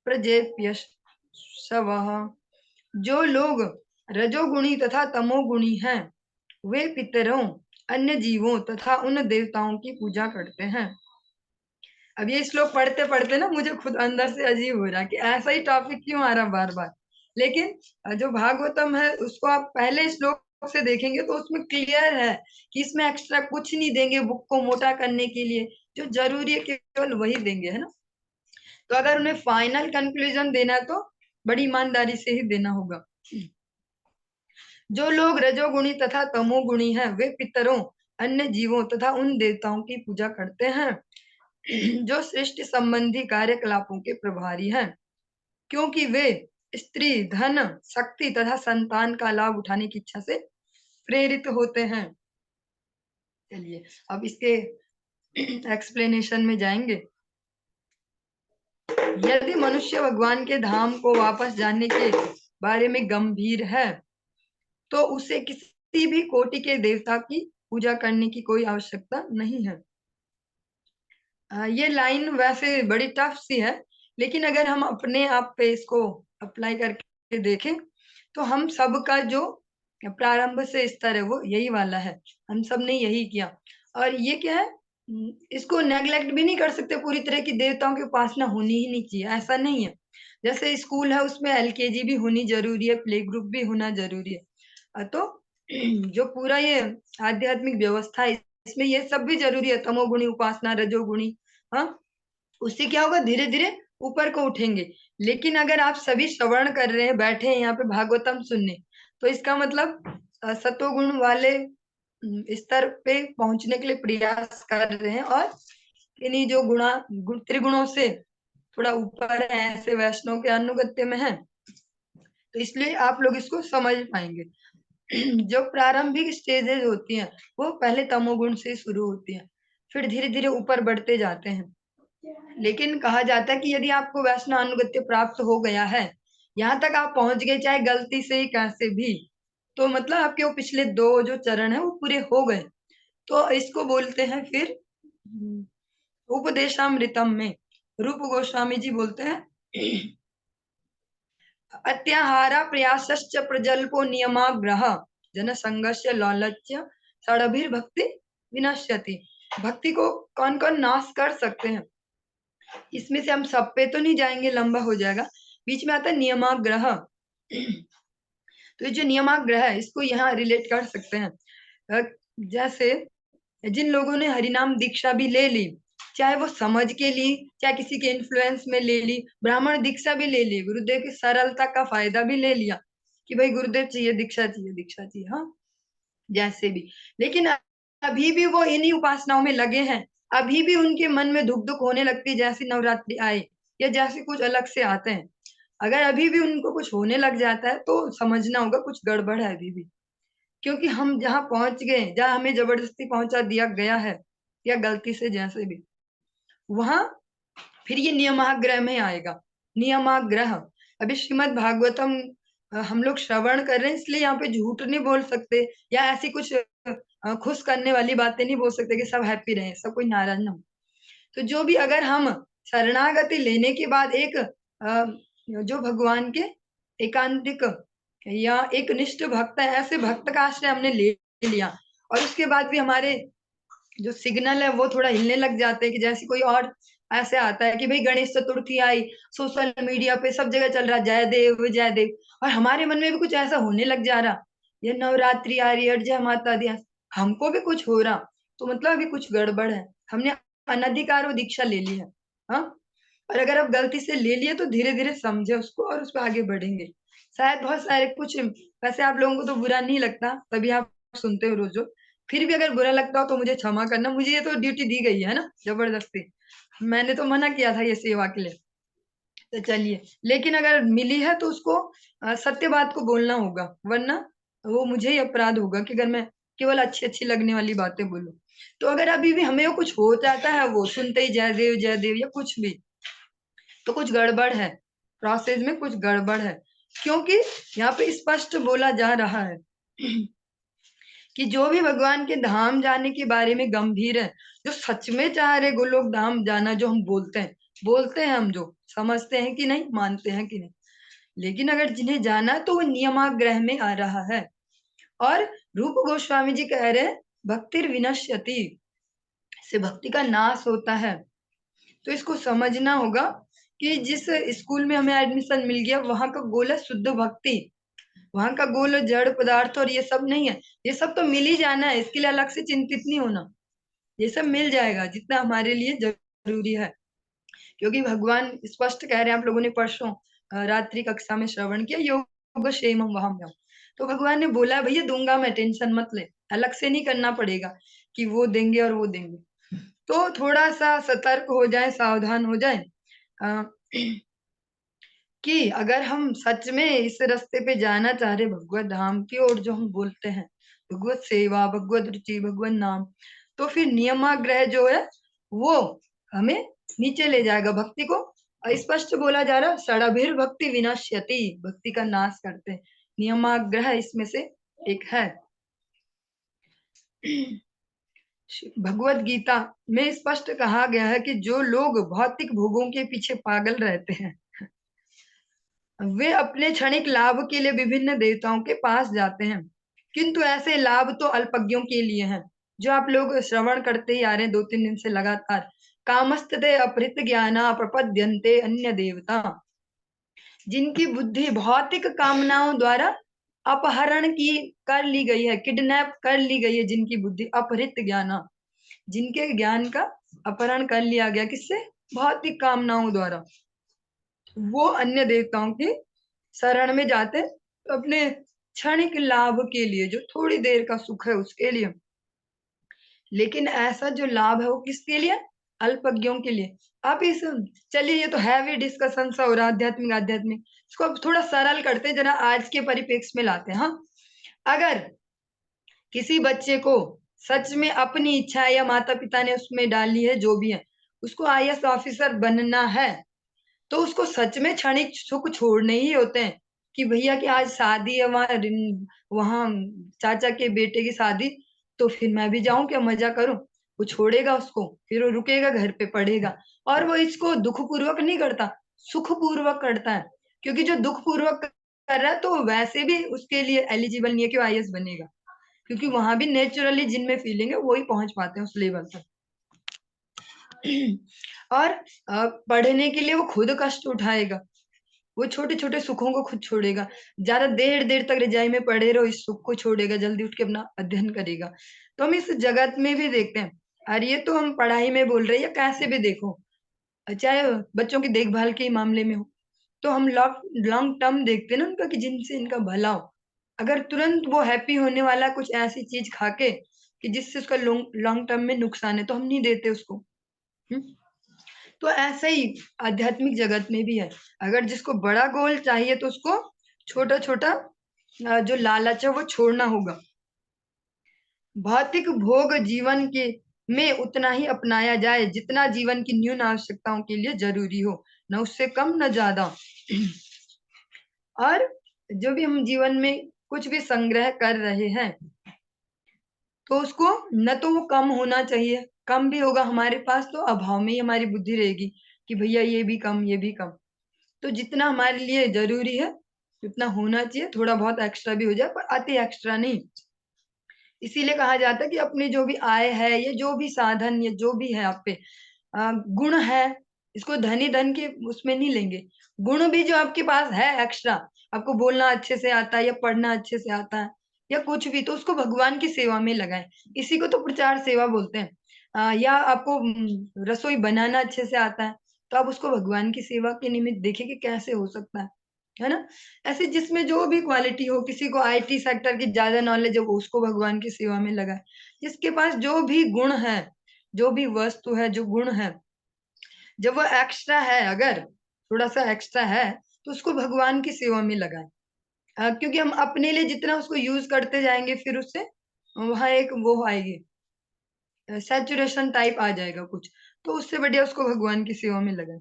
प्रजेप्यस सवः, जो लोग रजोगुणी तथा तमोगुणी हैं वे पितरों, अन्य जीवों तथा उन देवताओं की पूजा करते हैं। अब ये श्लोक पढ़ते पढ़ते ना मुझे खुद अंदर से अजीब हो रहा है कि ऐसा ही टॉपिक क्यों आ रहा बार बार। लेकिन जो भागवतम है उसको आप पहले श्लोक से देखेंगे तो उसमें क्लियर है कि इसमें एक्स्ट्रा कुछ नहीं देंगे बुक को मोटा करने के लिए, जो जरूरी है केवल वही देंगे, है ना। तो अगर उन्हें फाइनल कंक्लूजन देना है तो बड़ी ईमानदारी से ही देना होगा। जो लोग रजोगुणी तथा तमोगुणी हैं वे पितरों, अन्य जीवों तथा उन देवताओं की पूजा करते हैं जो सृष्टि संबंधी कार्यकलापों के प्रभारी हैं, क्योंकि वे स्त्री, धन, शक्ति तथा संतान का लाभ उठाने की इच्छा से प्रेरित होते हैं। चलिए अब इसके एक्सप्लेनेशन में जाएंगे। यदि मनुष्य भगवान के धाम को वापस जाने के बारे में गंभीर है तो उसे किसी भी कोटि के देवता की पूजा करने की कोई आवश्यकता नहीं है। ये लाइन वैसे बड़ी टफ सी है, लेकिन अगर हम अपने आप पे इसको अप्लाई करके देखें तो हम सबका जो प्रारंभ से स्तर है वो यही वाला है, हम सब ने यही किया। और ये क्या है, इसको नेग्लेक्ट भी नहीं कर सकते पूरी तरह की, देवताओं की उपासना होनी ही नहीं चाहिए, ऐसा नहीं है। जैसे स्कूल है उसमें एलकेजी भी होनी जरूरी है, प्ले ग्रुप भी होना जरूरी है, तो जो पूरा ये आध्यात्मिक व्यवस्था है इसमें ये सब भी जरूरी है, तमोगुणी उपासना, रजोगुणी, हाँ, उससे क्या होगा, धीरे धीरे ऊपर को उठेंगे। लेकिन अगर आप सभी श्रवण कर रहे हैं, बैठे हैं यहाँ पे भागवतम सुनने, तो इसका मतलब सत्वगुण वाले स्तर पे पहुंचने के लिए प्रयास कर रहे हैं और इन्हीं जो त्रिगुणों से थोड़ा ऊपर है, ऐसे वैष्णव के अनुगत्य में है, तो इसलिए आप लोग इसको समझ पाएंगे। जो प्रारंभिक स्टेजेस होती हैं वो पहले तमोगुण से शुरू होती हैं, फिर धीरे धीरे ऊपर बढ़ते जाते हैं। लेकिन कहा जाता है कि यदि आपको वैष्णव अनुगत्य प्राप्त हो गया है, यहाँ तक आप पहुंच गए चाहे गलती से ही कैसे भी, तो मतलब आपके वो पिछले दो जो चरण है वो पूरे हो गए, तो इसको बोलते हैं फिर उपदेशामृतम में रूप गोस्वामी जी बोलते हैं अत्याहारा प्रयासश्च प्रजल्पो नियमाग्रह जन संघर्ष लौलच्य षडभिर भक्ति विनश्यति। भक्ति को कौन कौन नाश कर सकते हैं, इसमें से हम सब पे तो नहीं जाएंगे, लंबा हो जाएगा। बीच में आता है नियमाग्रह, तो ये जो नियमाग्रह है इसको यहाँ रिलेट कर सकते हैं। जैसे जिन लोगों ने हरिनाम दीक्षा भी ले ली, चाहे वो समझ के ली चाहे किसी के इन्फ्लुएंस में ले ली, ब्राह्मण दीक्षा भी ले ली, गुरुदेव की सरलता का फायदा भी ले लिया कि भाई गुरुदेव चाहिए दीक्षा, चाहिए दीक्षा चाहिए, हाँ, जैसे भी, लेकिन अभी भी वो इन्हीं उपासनाओं में लगे हैं, अभी भी उनके मन में धुक धुक होने लगती है जैसे नवरात्रि आए या जैसे कुछ अलग से आते हैं। अगर अभी भी उनको कुछ होने लग जाता है तो समझना होगा कुछ गड़बड़ है अभी भी, क्योंकि हम जहाँ पहुंच गए, जहाँ हमें जबरदस्ती पहुंचा दिया गया है या गलती से जैसे भी, वहां फिर ये नियमाग्रह में आएगा। नियमाग्रह, अभी श्रीमद् भागवतम हम लोग श्रवण कर रहे हैं इसलिए यहाँ पे झूठ नहीं बोल सकते या ऐसी कुछ खुश करने वाली बातें नहीं बोल सकते कि सब हैप्पी रहे, सब कोई नाराज ना हो। तो जो भी अगर हम शरणागति लेने के बाद एक जो भगवान के एकांतिक या एक निष्ठ भक्त है, ऐसे भक्त का आश्रय हमने ले लिया और उसके बाद भी हमारे जो सिग्नल है वो थोड़ा हिलने लग जाते हैं कि जैसे कोई और ऐसे आता है कि भाई गणेश चतुर्थी आई, सोशल मीडिया पे सब जगह चल रहा जय देव जय देव, और हमारे मन में भी कुछ ऐसा होने लग जा रहा, ये नवरात्रि आ रही है जय माता दी, हमको भी कुछ हो रहा, तो मतलब अभी कुछ गड़बड़ है, हमने अनधिकार वो दीक्षा ले ली है, हाँ। और अगर आप गलती से ले लिए तो धीरे धीरे समझे उसको और उस पर आगे बढ़ेंगे। शायद बहुत सारे कुछ, वैसे आप लोगों को तो बुरा नहीं लगता तभी आप सुनते हो रोज, फिर भी अगर बुरा लगता हो तो मुझे क्षमा करना, मुझे ये तो ड्यूटी दी गई है ना जबरदस्ती, मैंने तो मना किया था ये सेवा के लिए। तो चलिए, लेकिन अगर मिली है तो उसको सत्य बात को बोलना होगा, वरना वो मुझे ही अपराध होगा कि अगर मैं केवल अच्छी अच्छी लगने वाली बातें बोलूं। तो अगर अभी भी हमें वो कुछ हो जाता है, वो सुनते ही जय देव या कुछ भी, तो कुछ गड़बड़ है, प्रोसेस में कुछ गड़बड़ है, क्योंकि यहाँ पे स्पष्ट बोला जा रहा है कि जो भी भगवान के धाम जाने के बारे में गंभीर है, जो सच में चाह रहे गोलोक धाम जाना, जो हम बोलते हैं हम जो समझते हैं कि नहीं, मानते हैं कि नहीं, लेकिन अगर जिन्हें जाना है तो वो नियमाग्रह में आ रहा है। और रूप गोस्वामी जी कह रहे हैं भक्तिर विनश्यति, से भक्ति का नाश होता है। तो इसको समझना होगा कि जिस स्कूल में हमें एडमिशन मिल गया वहां का गोल है शुद्ध भक्ति, वहां का गोल जड़ पदार्थ और ये सब नहीं है। ये सब तो मिल ही जाना है, इसके लिए अलग से चिंतित नहीं होना, ये सब मिल जाएगा जितना हमारे लिए जरूरी है। क्योंकि भगवान स्पष्ट कह रहे हैं, आप लोगों ने परसों रात्रि कक्षा में श्रवण किया, योग क्षेमम वहां। तो भगवान ने बोला भैया दूंगा मैं, टेंशन मत ले, अलग से नहीं करना पड़ेगा कि वो देंगे और वो देंगे। तो थोड़ा सा सतर्क हो जाए, सावधान हो जाए कि अगर हम सच में इस रास्ते पे जाना चाह रहे भगवत धाम की ओर, जो हम बोलते हैं भगवत सेवा, भगवत रुचि, भगवत नाम, तो फिर नियमाग्रह जो है वो हमें नीचे ले जाएगा। भक्ति को स्पष्ट बोला जा रहा, षडभिर भक्ति विनश्यति, भक्ति का नाश करते हैं। नियमाग्रह इसमें से एक है। भगवत गीता में स्पष्ट कहा गया है कि जो लोग भौतिक भोगों के पीछे पागल रहते हैं वे अपने क्षणिक लाभ के लिए विभिन्न देवताओं के पास जाते हैं, किंतु ऐसे लाभ तो अल्पज्ञों के लिए हैं। जो आप लोग श्रवण करते ही आ रहे हैं 2-3 दिन से लगातार, कामस्तते अपहृत ज्ञाना प्रपद्यन्ते अन्य देवता, जिनकी बुद्धि भौतिक कामनाओं द्वारा अपहरण की कर ली गई है, किडनैप कर ली गई है, जिनकी बुद्धि अपहृत ज्ञाना, जिनके ज्ञान का अपहरण कर लिया गया, किससे? भौतिक कामनाओं द्वारा, वो अन्य देवताओं की शरण में जाते हैं अपने क्षणिक लाभ के लिए, जो थोड़ी देर का सुख है उसके लिए। लेकिन ऐसा जो लाभ है वो किसके लिए? अल्पज्ञों के लिए। आप इस, चलिए ये तो हैवी डिस्कशन सा हो रहा आध्यात्मिक आध्यात्मिक, इसको अब थोड़ा सरल करते हैं, जरा आज के परिप्रेक्ष्य में लाते हैं। हाँ, अगर किसी बच्चे को सच में अपनी इच्छा है या माता पिता ने उसमें डाली है, जो भी है, उसको आईएएस ऑफिसर बनना है, तो उसको सच में क्षणिक सुख छोड़ने ही होते हैं कि भैया कि आज शादी है, वहां चाचा के बेटे की शादी, तो फिर मैं भी जाऊं क्या, मजा करूं। वो छोड़ेगा उसको, फिर वो रुकेगा घर पे पढ़ेगा। और वो इसको दुख पूर्वक नहीं करता, सुख पूर्वक करता है। क्योंकि जो दुख पूर्वक कर रहा है तो वैसे भी उसके लिए एलिजिबल नहीं है कि आईएएस बनेगा, क्योंकि वहां भी नेचुरली जिनमें फीलिंग है वो ही पहुंच पाते हैं उस लेवल तक। और पढ़ने के लिए वो खुद कष्ट उठाएगा, वो छोटे छोटे सुखों को खुद छोड़ेगा, ज्यादा देर देर तक रजाई में पड़े रहो, इस सुख को छोड़ेगा, जल्दी उठ के अपना अध्ययन करेगा। तो हम इस जगत में भी देखते हैं, और ये तो हम पढ़ाई में बोल रहे हैं या कैसे भी देखो, चाहे बच्चों की देखभाल के मामले में हो, तो हम लॉन्ग टर्म देखते हैं ना उनका, कि जिनसे इनका भला हो। अगर तुरंत वो हैप्पी होने वाला कुछ ऐसी चीज खा के कि जिससे उसका लॉन्ग टर्म में नुकसान है, तो हम नहीं देते उसको। तो ऐसे ही आध्यात्मिक जगत में भी है, अगर जिसको बड़ा गोल चाहिए तो उसको छोटा छोटा जो लालच है वो छोड़ना होगा। भौतिक भोग जीवन के में उतना ही अपनाया जाए जितना जीवन की न्यून आवश्यकताओं के लिए जरूरी हो, न उससे कम न ज्यादा। और जो भी हम जीवन में कुछ भी संग्रह कर रहे हैं, तो उसको न तो वो कम होना चाहिए, कम भी होगा हमारे पास तो अभाव में ही हमारी बुद्धि रहेगी कि भैया ये भी कम, ये भी कम। तो जितना हमारे लिए जरूरी है उतना होना चाहिए, थोड़ा बहुत एक्स्ट्रा भी हो जाए पर अति एक्स्ट्रा नहीं। इसीलिए कहा जाता है कि अपनी जो भी आय है, ये जो भी साधन, ये जो भी है आप पे गुण है, इसको धनी धन के उसमें नहीं लेंगे। गुण भी जो आपके पास है एक्स्ट्रा, आपको बोलना अच्छे से आता है या पढ़ना अच्छे से आता है या कुछ भी, तो उसको भगवान की सेवा में लगाएं। इसी को तो प्रचार सेवा बोलते हैं। या आपको रसोई बनाना अच्छे से आता है, तो आप उसको भगवान की सेवा के निमित्त देखिए कि कैसे हो सकता है ना। ऐसे जिसमें जो भी क्वालिटी हो, किसी को आईटी सेक्टर की ज्यादा नॉलेज है, वो उसको भगवान की सेवा में लगाए। जिसके पास जो भी गुण है, जो भी वस्तु है, जो गुण है, जब वो एक्स्ट्रा है, अगर थोड़ा सा एक्स्ट्रा है, तो उसको भगवान की सेवा में लगाए। क्योंकि हम अपने लिए जितना उसको यूज करते जाएंगे, फिर उससे वहां एक वो आएगी, सैचुरेशन टाइप आ जाएगा कुछ। तो उससे बढ़िया उसको भगवान की सेवा में लगाए।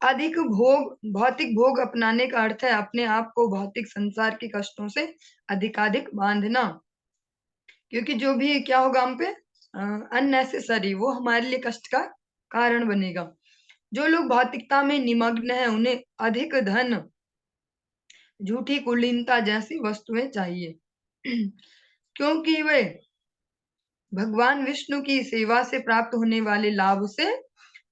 अधिक भोग, भौतिक भोग अपनाने का अर्थ है अपने आप को भौतिक संसार के कष्टों से अधिकाधिक बांधना। क्योंकि जो भी क्या होगा हम पे अननेसेसरी, वो हमारे लिए कष्ट का कारण बनेगा। जो लोग भौतिकता में निमग्न है, उन्हें अधिक धन झूठी कुलीनता जैसी वस्तुएं चाहिए। क्योंकि वे भगवान विष्णु की सेवा से प्राप्त होने वाले लाभ से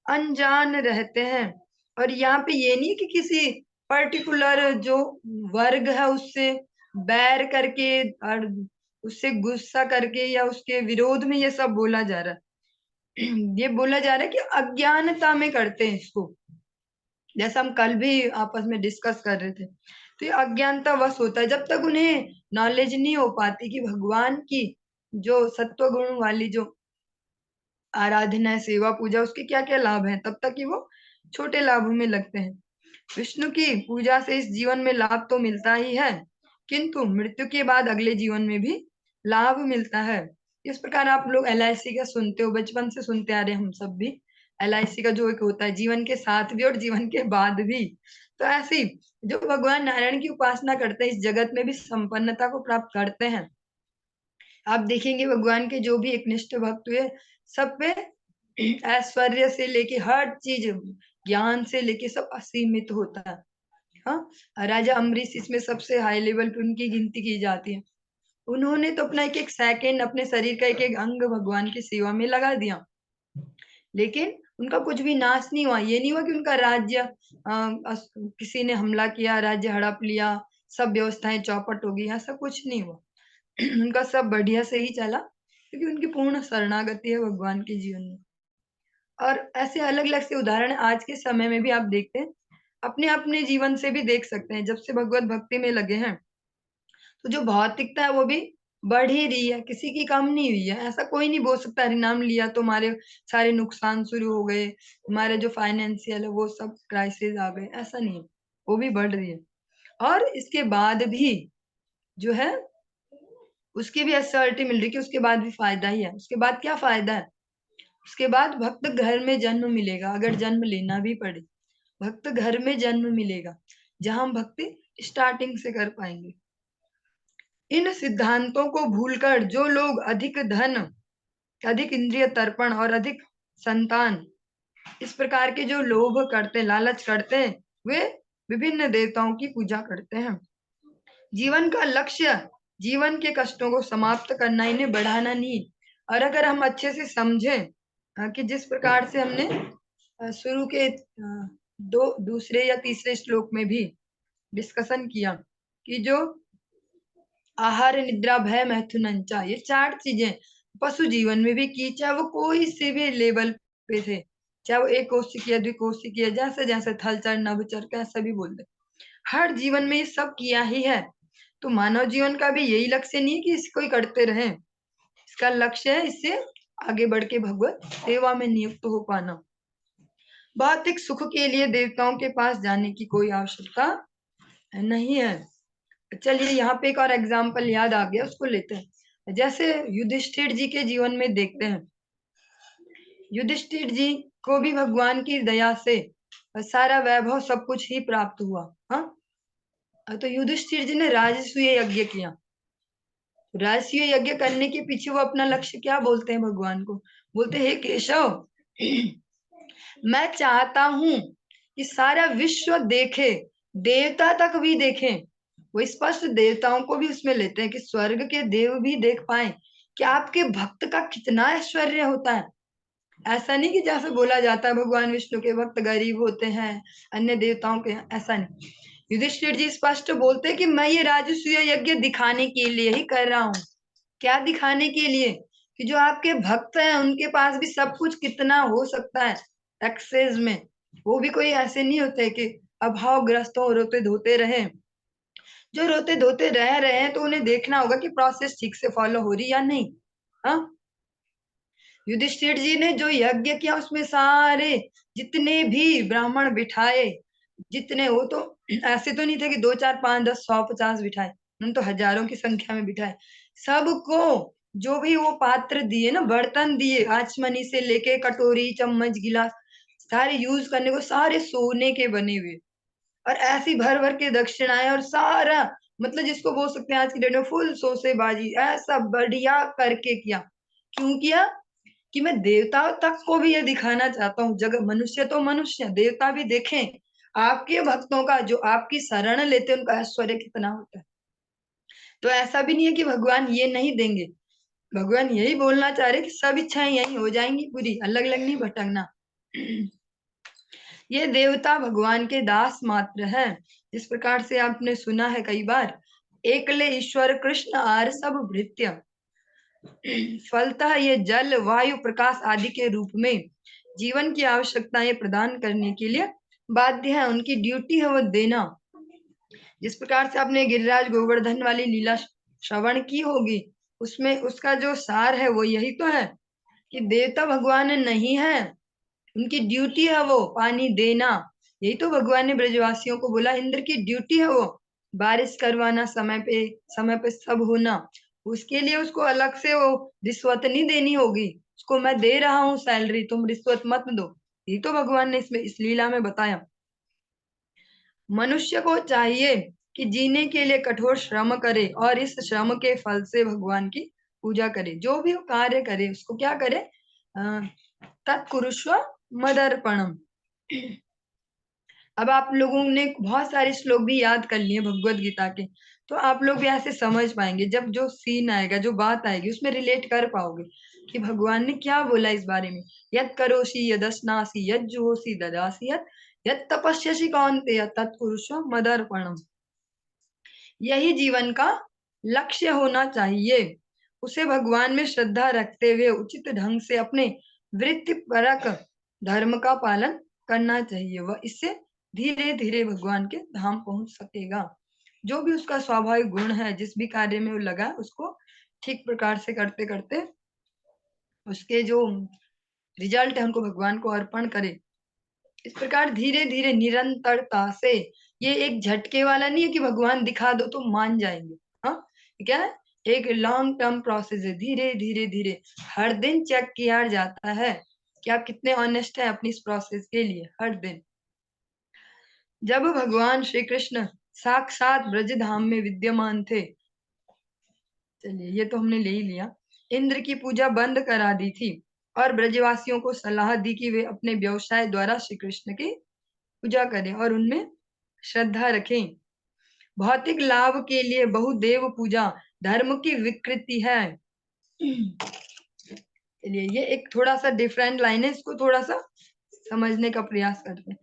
अनजान रहते हैं। और यहाँ पे ये नहीं कि किसी पर्टिकुलर जो वर्ग है उससे बैर करके और उससे गुस्सा करके या उसके विरोध में ये सब बोला जा रहा है। ये बोला जा रहा है कि अज्ञानता में करते हैं इसको, जैसा हम कल भी आपस में डिस्कस कर रहे थे। तो ये अज्ञानता वश होता है, जब तक उन्हें नॉलेज नहीं हो पाती कि भगवान की जो सत्व गुण वाली जो आराधना है, सेवा पूजा, उसके क्या क्या लाभ हैं, तब तक ही वो छोटे लाभों में लगते हैं। विष्णु की पूजा से इस जीवन में लाभ तो मिलता ही है, किंतु मृत्यु के बाद अगले जीवन में भी लाभ मिलता है। इस प्रकार आप लोग LIC का सुनते हो, बचपन से सुनते आ रहे हैं हम सब भी। LIC का जो एक होता है जीवन के साथ भी और जीवन के बाद भी, तो ऐसी जो भगवान नारायण की उपासना करते हैं इस जगत में भी संपन्नता को प्राप्त करते हैं। आप देखेंगे भगवान के जो भी एकनिष्ठ भक्त हुए, सब पे ऐश्वर्य से लेके हर चीज, ज्ञान से लेके सब असीमित होता है। हाँ, राजा अम्बरीश इसमें सबसे हाई लेवल पे उनकी गिनती की जाती है। उन्होंने तो अपना एक एक सेकंड, अपने शरीर का एक एक अंग भगवान की सेवा में लगा दिया, लेकिन उनका कुछ भी नाश नहीं हुआ। ये नहीं हुआ कि उनका राज्य किसी ने हमला किया, राज्य हड़प लिया, सब व्यवस्थाएं चौपट हो गई, ऐसा कुछ नहीं हुआ। उनका सब बढ़िया से ही चला, क्योंकि उनकी पूर्ण शरणागति है भगवान के जीवन में। और ऐसे अलग अलग से उदाहरण आज के समय में भी आप देखते हैं, अपने अपने जीवन से भी देख सकते हैं। जब से भगवत भक्ति में लगे हैं, तो जो भौतिकता है वो भी बढ़ ही रही है, किसी की कम नहीं हुई है। ऐसा कोई नहीं बोल सकता हरिनाम लिया तो हमारे सारे नुकसान शुरू हो गए, हमारे जो फाइनेंशियल है वो सब क्राइसिस आ गए, ऐसा नहीं है, वो भी बढ़ रही है। और इसके बाद भी जो है उसकी भी असर्टी मिल रही कि उसके बाद भी फायदा ही है। उसके बाद क्या फायदा है? उसके बाद भक्त घर में जन्म मिलेगा, अगर जन्म लेना भी पड़े, भक्त घर में जन्म मिलेगा, जहां हम भक्ति स्टार्टिंग से कर पाएंगे। इन सिद्धांतों को भूलकर जो लोग अधिक धन, अधिक इंद्रिय तर्पण और अधिक संतान, इस प्रकार के जो लोभ करते, लालच करते हैं, वे विभिन्न देवताओं की पूजा करते हैं। जीवन का लक्ष्य जीवन के कष्टों को समाप्त करना, इन्हें बढ़ाना नहीं। और अगर हम अच्छे से समझें कि जिस प्रकार से हमने शुरू के दूसरे या तीसरे श्लोक में भी डिस्कशन किया कि जो आहार, निद्रा, भय, मैथुनंचा, ये 4 चीजें पशु जीवन में भी की, चाहे वो कोई से भी लेवल पे थे, चाहे वो एक कोशिकीय, द्विकोशिकीय, जैसे जैसे थलचर, नभचर, कैसा भी बोल दे, हर जीवन में ये सब किया ही है। तो मानव जीवन का भी यही लक्ष्य नहीं है कि इसको ही करते रहें। इसका लक्ष्य है इससे आगे बढ़ के भगवत सेवा में नियुक्त हो पाना। भौतिक सुख के लिए देवताओं के पास जाने की कोई आवश्यकता नहीं है। चलिए यहाँ पे एक और एग्जाम्पल याद आ गया, उसको लेते हैं। जैसे युधिष्ठिर जी के जीवन में देखते हैं, युधिष्ठिर जी को भी भगवान की दया से सारा वैभव सब कुछ ही प्राप्त हुआ। हाँ, तो युधिष्ठिर जी ने राजसूय यज्ञ किया। राजसूय यज्ञ करने के पीछे वो अपना लक्ष्य क्या बोलते हैं भगवान को? बोलते हैं, हे केशव, मैं चाहता हूं कि सारा विश्व देखे, देवता तक भी देखें। वो स्पष्ट देवताओं को भी उसमें लेते हैं कि स्वर्ग के देव भी देख पाए कि आपके भक्त का कितना ऐश्वर्य होता है। ऐसा नहीं कि जैसे बोला जाता है भगवान विष्णु के भक्त गरीब होते हैं, अन्य देवताओं के, ऐसा नहीं। युधिष्ठिर जी स्पष्ट बोलते हैं कि मैं ये राजसूय यज्ञ दिखाने के लिए ही कर रहा हूँ। क्या दिखाने के लिए? कि जो आपके भक्त हैं उनके पास भी सब कुछ कितना हो सकता है एक्सेस में। वो भी कोई ऐसे नहीं होते कि अभावग्रस्त हो, रोते धोते रहे। जो रोते धोते रह रहे हैं तो उन्हें देखना होगा कि प्रोसेस ठीक से फॉलो हो रही या नहीं। हाँ, युधिष्ठिर जी ने जो यज्ञ किया उसमें सारे जितने भी ब्राह्मण बिठाए, जितने, वो तो ऐसे तो नहीं थे कि 2 4 5 10 100 50 बिठाए, उन्होंने तो हजारों की संख्या में बिठाए। सबको जो भी वो पात्र दिए ना, बर्तन दिए, आचमनी से लेके कटोरी, चम्मच, गिलास, सारे यूज करने को सारे सोने के बने हुए, और ऐसी भर भर के दक्षिणाएं, और सारा मतलब जिसको बोल सकते हैं आज की डेट में फुल सोसेबाजी, ऐसा बढ़िया करके किया। क्यों किया? कि मैं देवताओं तक को भी ये दिखाना चाहता हूँ, जगह, मनुष्य तो मनुष्य, देवता भी देखें आपके भक्तों का जो आपकी शरण लेते हैं उनका ऐश्वर्य कितना होता है। तो ऐसा भी नहीं है कि भगवान ये नहीं देंगे, भगवान यही बोलना चाह रहे कि सब इच्छाएं यही हो जाएंगी पूरी, अलग अलग नहीं भटकना। ये देवता भगवान के दास मात्र है। जिस प्रकार से आपने सुना है कई बार, एकले ईश्वर कृष्ण आर सब भृत्य। फलतः ये जल वायु प्रकाश आदि के रूप में जीवन की आवश्यकताएं प्रदान करने के लिए बाध्य है, उनकी ड्यूटी है वो देना। जिस प्रकार से आपने गिरिराज गोवर्धन वाली लीला श्रवण की होगी, उसमें उसका जो सार है वो यही तो है कि देवता भगवान नहीं है, उनकी ड्यूटी है वो पानी देना। यही तो भगवान ने ब्रजवासियों को बोला, इंद्र की ड्यूटी है वो बारिश करवाना, समय पे सब होना। उसके लिए उसको अलग से वो रिश्वत नहीं देनी होगी, उसको मैं दे रहा हूँ सैलरी, तुम रिश्वत मत दो। यही तो भगवान ने इसमें इस लीला में बताया। मनुष्य को चाहिए कि जीने के लिए कठोर श्रम करे और इस श्रम के फल से भगवान की पूजा करे। जो भी वो कार्य करे उसको क्या करे, तत्कुरुष्व मदर्पणम। अब आप लोगों ने बहुत सारे श्लोक भी याद कर लिए भगवत गीता के, तो आप लोग भी ऐसे समझ पाएंगे, जब जो सीन आएगा, जो बात आएगी, उसमें रिलेट कर पाओगे कि भगवान ने क्या बोला इस बारे में। यत् करोषि यदश्नासि यत् जुहोषि ददासि यत् तपस्यसि कौन्तेय तत्कुरुष्व मदर्पणम। यही जीवन का लक्ष्य होना चाहिए। उसे भगवान में श्रद्धा रखते हुए उचित ढंग से अपने वृत्तिपरक धर्म का पालन करना चाहिए। वह इससे धीरे धीरे भगवान के धाम पहुंच सकेगा। जो भी उसका स्वाभाविक गुण है, जिस भी कार्य में वो लगा, उसको ठीक प्रकार से करते करते उसके जो रिजल्ट है उनको भगवान को अर्पण करे। इस प्रकार धीरे धीरे निरंतरता से, ये एक झटके वाला नहीं है कि भगवान दिखा दो तो मान जाएंगे। हाँ, क्या है, एक लॉन्ग टर्म प्रोसेस है। धीरे धीरे धीरे हर दिन चेक किया जाता है कि आप कितने ऑनेस्ट हैं अपनी इस प्रोसेस के लिए, हर दिन। जब भगवान श्री कृष्ण साक्षात ब्रज धाम में विद्यमान थे, चलिए ये तो हमने ले ही लिया, इंद्र की पूजा बंद करा दी थी और ब्रजवासियों को सलाह दी कि वे अपने व्यवसाय द्वारा श्री कृष्ण की पूजा करें और उनमें श्रद्धा रखें। भौतिक लाभ के लिए बहुदेव पूजा धर्म की विकृति है। चलिए ये एक थोड़ा सा डिफरेंट लाइन है, इसको थोड़ा सा समझने का प्रयास करते हैं।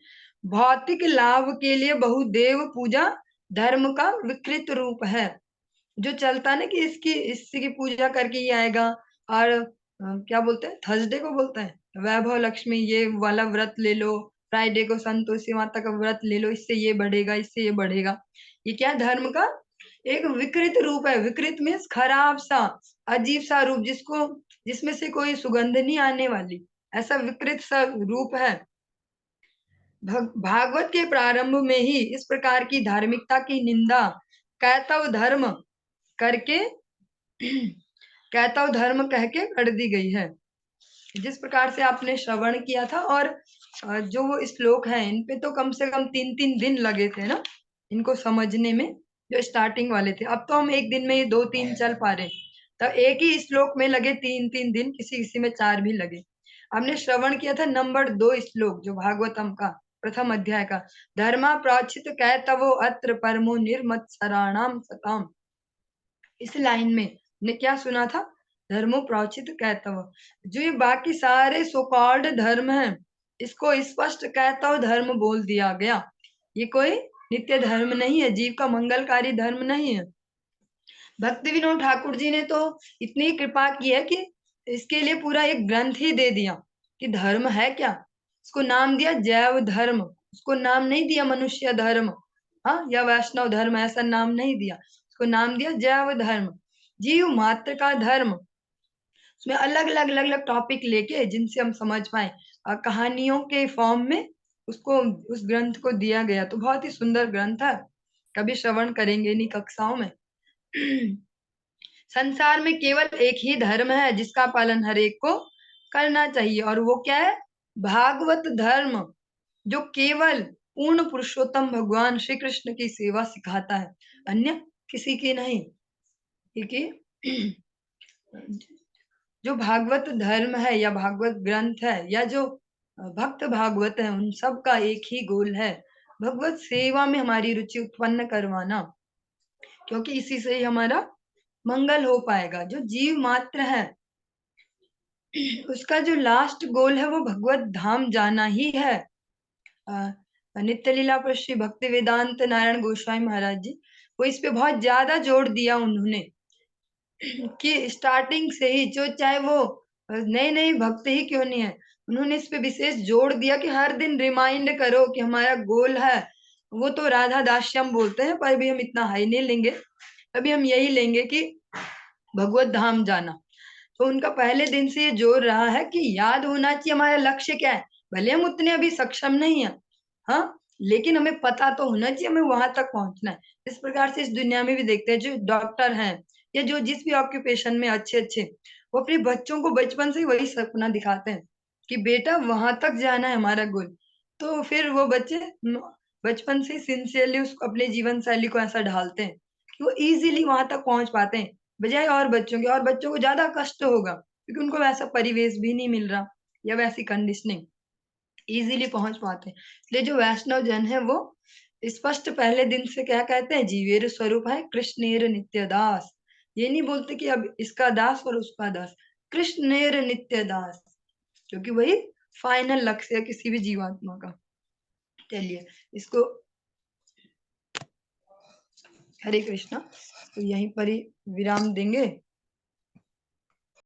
भौतिक लाभ के लिए बहुदेव पूजा धर्म का विकृत रूप है। जो चलता है ना कि इसकी पूजा करके ये आएगा, और क्या बोलते हैं, थर्सडे को बोलते हैं वैभव लक्ष्मी ये वाला व्रत ले लो, फ्राइडे को संतोषी माता का व्रत ले लो, इससे ये बढ़ेगा, इससे ये बढ़ेगा। ये क्या, धर्म का एक विकृत रूप है। विकृत मीन्स खराब सा, अजीब सा रूप, जिसमें से कोई सुगंध नहीं आने वाली, ऐसा विकृत सा रूप है। भागवत के प्रारंभ में ही इस प्रकार की धार्मिकता की निंदा कैतव धर्म करके कैतव धर्म कह के कर दी गई है। जिस प्रकार से आपने श्रवण किया था, और जो वो श्लोक है, इन पे तो कम से कम 3-3 दिन लगे थे ना इनको समझने में, जो स्टार्टिंग वाले थे। अब तो हम एक दिन में ये 2-3 चल पा रहे, तो एक ही श्लोक में लगे 3-3 दिन, किसी किसी में 4 भी लगे। हमने श्रवण किया था नंबर 2 श्लोक, जो भागवतम का प्रथम अध्याय का, धर्मा प्राचित कैतवो अत्र परमो निर्मत्सराणाम सताम। इस लाइन में ने क्या सुना था, धर्मो प्राचित कैतव। जो ये बाकी सारे सो कॉल्ड धर्म हैं, इसको स्पष्ट कैतव धर्म बोल दिया गया। ये कोई नित्य धर्म नहीं है, जीव का मंगलकारी धर्म नहीं है। भक्ति विनोद ठाकुर जी ने तो इतनी कृपा की है कि इसके लिए पूरा एक ग्रंथ ही दे दिया कि धर्म है क्या। इसको नाम दिया जैव धर्म, उसको नाम नहीं दिया मनुष्य धर्म, हाँ, या वैष्णव धर्म, ऐसा नाम नहीं दिया। उसको नाम दिया जैव धर्म, जीव मात्र का धर्म। उसमें अलग अलग अलग अलग टॉपिक लेके, जिनसे हम समझ पाए, कहानियों के फॉर्म में उसको, उस ग्रंथ को दिया गया। तो बहुत ही सुंदर ग्रंथ है, कभी श्रवण करेंगे इन्हीं कक्षाओं में। संसार में केवल एक ही धर्म है जिसका पालन हर एक को करना चाहिए, और वो क्या है, भागवत धर्म, जो केवल पूर्ण पुरुषोत्तम भगवान श्री कृष्ण की सेवा सिखाता है, अन्य किसी की नहीं। ठीक है। जो भागवत धर्म है या भागवत ग्रंथ है या जो भक्त भागवत है, उन सब का एक ही गोल है, भगवत सेवा में हमारी रुचि उत्पन्न करवाना, क्योंकि इसी से ही हमारा मंगल हो पाएगा। जो जीव मात्र है उसका जो लास्ट गोल है वो भगवत धाम जाना ही है। नित्य लीला पर श्री भक्ति वेदांत नारायण गोस्वामी महाराज जी, वो इस पे बहुत ज्यादा जोर दिया उन्होंने कि स्टार्टिंग से ही, जो चाहे वो नए नए भक्त ही क्यों नहीं है, उन्होंने इस पे विशेष जोर दिया कि हर दिन रिमाइंड करो कि हमारा गोल है, वो तो राधा दास्यम बोलते हैं, पर अभी हम इतना हाई नहीं लेंगे, अभी हम यही लेंगे कि भगवत धाम जाना। तो उनका पहले दिन से ये जोर रहा है कि याद होना चाहिए हमारा लक्ष्य क्या है। भले हम उतने अभी सक्षम नहीं है, हाँ, लेकिन हमें पता तो होना चाहिए हमें वहां तक पहुंचना है। इस प्रकार से इस दुनिया में भी देखते हैं जो डॉक्टर हैं या जो जिस भी ऑक्यूपेशन में अच्छे अच्छे, वो अपने बच्चों को बचपन से ही वही सपना दिखाते हैं कि बेटा वहां तक जाना है हमारा गोल। तो फिर वो बच्चे बचपन से सिंसियरली उसको अपने जीवन शैली को ऐसा ढालते हैं कि वो इजीली वहां तक पहुंच पाते हैं, बजाय और बच्चों के। और बच्चों को ज्यादा कष्ट होगा क्योंकि उनको वैसा परिवेश भी नहीं मिल रहा या वैसी कंडीशनिंग, इजीली पहुंच पाते हैं। इसलिए जो वैष्णव जन है वो स्पष्ट पहले दिन से क्या कहते हैं, जीवेर स्वरूप है कृष्णेर नित्य दास। ये नहीं बोलते कि अब इसका दास और उसका दास, कृष्णेर नित्य दास, क्योंकि वही फाइनल लक्ष्य है किसी भी जीवात्मा का। चलिए इसको, हरे कृष्णा, तो यहीं पर ही विराम देंगे।